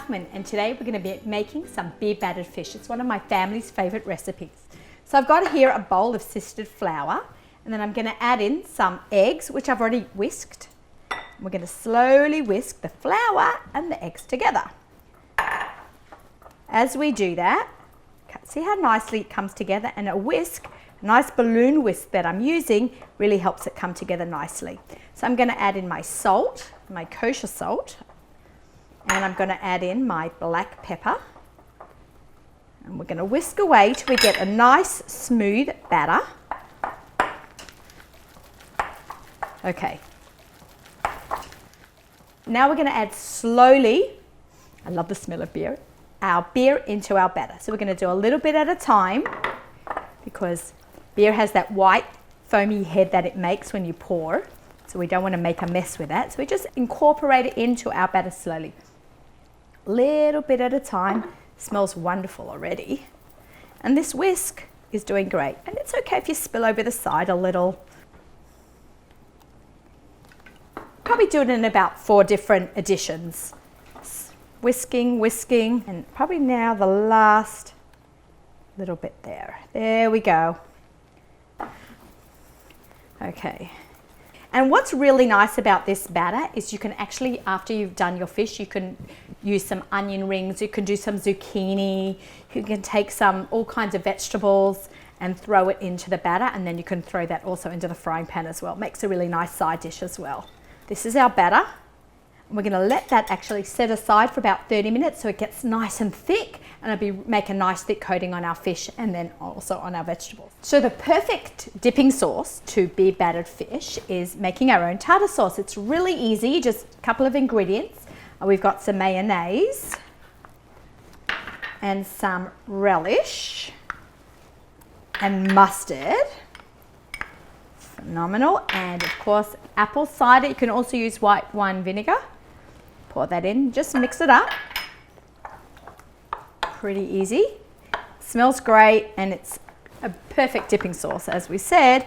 Kaufman, and today we're going to be making some beer-battered fish. It's one of my family's favourite recipes. So I've got here a bowl of sifted flour, and then I'm going to add in some eggs, which I've already whisked. We're going to slowly whisk the flour and the eggs together. As we do that, see how nicely it comes together, and a whisk, a nice balloon whisk that I'm using, really helps it come together nicely. So I'm going to add in my salt, my kosher salt, and I'm going to add in my black pepper, and we're going to whisk away till we get a nice smooth batter. Okay. Now we're going to add slowly, I love the smell of beer, our beer into our batter. So we're going to do a little bit at a time because beer has that white foamy head that it makes when you pour. So we don't want to make a mess with that. So we just incorporate it into our batter slowly. Little bit at a time. Smells wonderful already. And this whisk is doing great. And it's okay if you spill over the side a little. Probably do it in about 4 different additions. Whisking, whisking, and probably now the last little bit there. There we go. Okay. And what's really nice about this batter is you can actually, after you've done your fish, you can use some onion rings, you can do some zucchini, you can take some all kinds of vegetables and throw it into the batter, and then you can throw that also into the frying pan as well. It makes a really nice side dish as well. This is our batter. We're going to let that actually set aside for about 30 minutes so it gets nice and thick, and it'll make a nice thick coating on our fish and then also on our vegetables. So the perfect dipping sauce to beer-battered fish is making our own tartar sauce. It's really easy, just a couple of ingredients. We've got some mayonnaise and some relish and mustard. Phenomenal. And of course apple cider. You can also use white wine vinegar. Pour that in, just mix it up. Pretty easy. Smells great, and it's a perfect dipping sauce, as we said,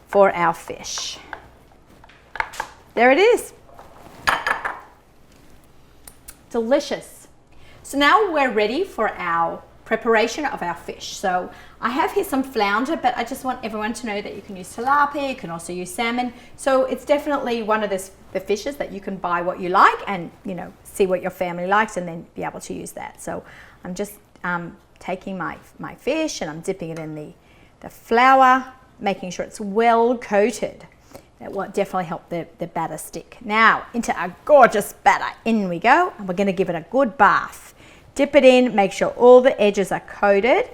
for our fish. There it is. Delicious. So now we're ready for our preparation of our fish. So I have here some flounder, but I just want everyone to know that you can use tilapia, you can also use salmon. So it's definitely one of the fishes that you can buy what you like and, you know, see what your family likes and then be able to use that. So I'm just taking my fish and I'm dipping it in the flour, making sure it's well coated. That will definitely help the batter stick. Now into our gorgeous batter. In we go, and we're going to give it a good bath. Dip it in, make sure all the edges are coated.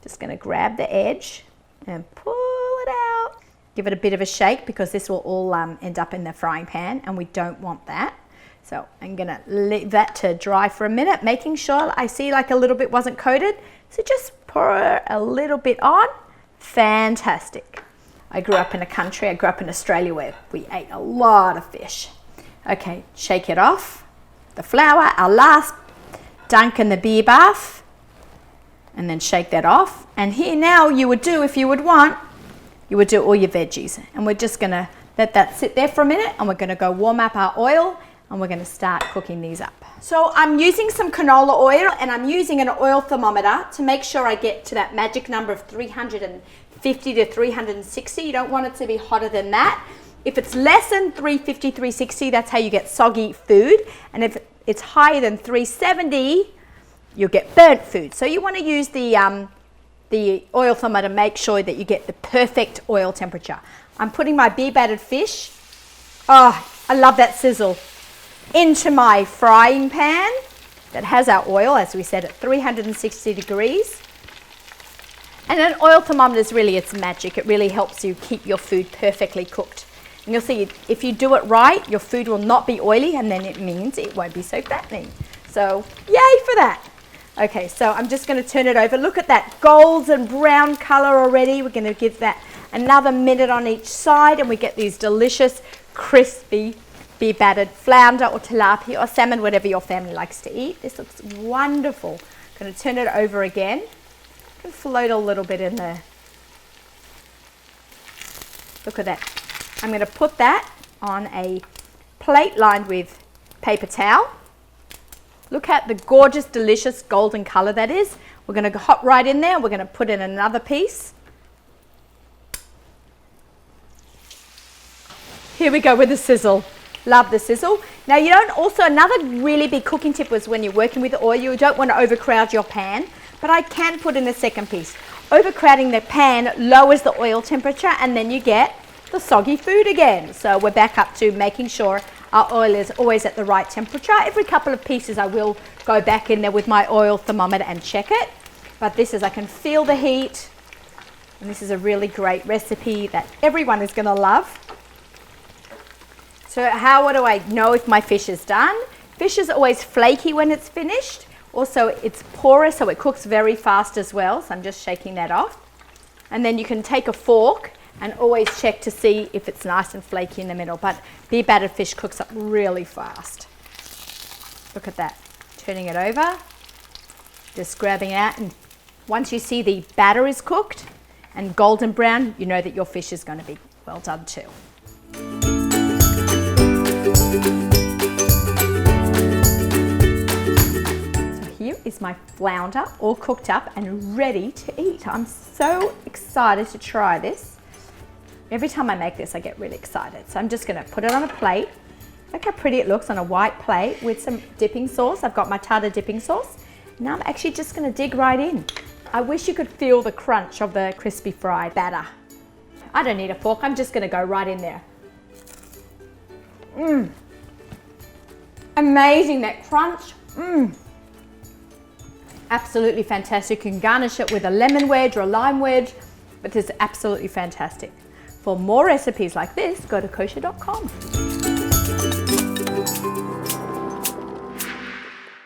Just going to grab the edge and pull it out. Give it a bit of a shake because this will all end up in the frying pan, and we don't want that. So I'm going to leave that to dry for a minute, making sure I see like a little bit wasn't coated. So just pour a little bit on. Fantastic. I grew up in a country, I grew up in Australia where we ate a lot of fish. Okay, shake it off. The flour, our last dunk in the beer bath, and then shake that off. And here now you would do, if you would want, you would do all your veggies. And we're just going to let that sit there for a minute, and we're going to go warm up our oil, and we're going to start cooking these up. So I'm using some canola oil, and I'm using an oil thermometer to make sure I get to that magic number of 350 to 360. You don't want it to be hotter than that. If it's less than 350, 360, that's how you get soggy food. And if it's higher than 370, you'll get burnt food. So you want to use the oil thermometer to make sure that you get the perfect oil temperature. I'm putting my beer-battered fish, oh, I love that sizzle, into my frying pan that has our oil, as we said, at 360 degrees. And an oil thermometer is really, it's magic. It really helps you keep your food perfectly cooked. And you'll see, if you do it right, your food will not be oily, and then it means it won't be so fattening. So, yay for that. Okay, so I'm just going to turn it over. Look at that golden brown color already. We're going to give that another minute on each side, and we get these delicious, crispy, beer-battered flounder or tilapia or salmon, whatever your family likes to eat. This looks wonderful. I'm going to turn it over again. You can float a little bit in there. Look at that. I'm going to put that on a plate lined with paper towel. Look at the gorgeous, delicious golden color that is. We're going to hop right in there. We're going to put in another piece. Here we go with the sizzle. Love the sizzle. Now you don't also, another really big cooking tip was when you're working with oil, you don't want to overcrowd your pan, but I can put in a second piece. Overcrowding the pan lowers the oil temperature and then you get the soggy food again. So we're back up to making sure our oil is always at the right temperature. Every couple of pieces I will go back in there with my oil thermometer and check it. But this is, I can feel the heat. And this is a really great recipe that everyone is going to love. So how do I know if my fish is done? Fish is always flaky when it's finished. Also, it's porous, so it cooks very fast as well. So I'm just shaking that off. And then you can take a fork and always check to see if it's nice and flaky in the middle. But beer-battered fish cooks up really fast. Look at that. Turning it over, just grabbing it out. And once you see the batter is cooked and golden brown, you know that your fish is going to be well done too. Here is my flounder all cooked up and ready to eat. I'm so excited to try this. Every time I make this, I get really excited. So I'm just gonna put it on a plate. Look how pretty it looks on a white plate with some dipping sauce. I've got my tartar dipping sauce. Now I'm actually just gonna dig right in. I wish you could feel the crunch of the crispy fried batter. I don't need a fork, I'm just gonna go right in there. Amazing, that crunch. Absolutely fantastic. You can garnish it with a lemon wedge or a lime wedge, but it's absolutely fantastic. For more recipes like this, go to Kosherdotcom.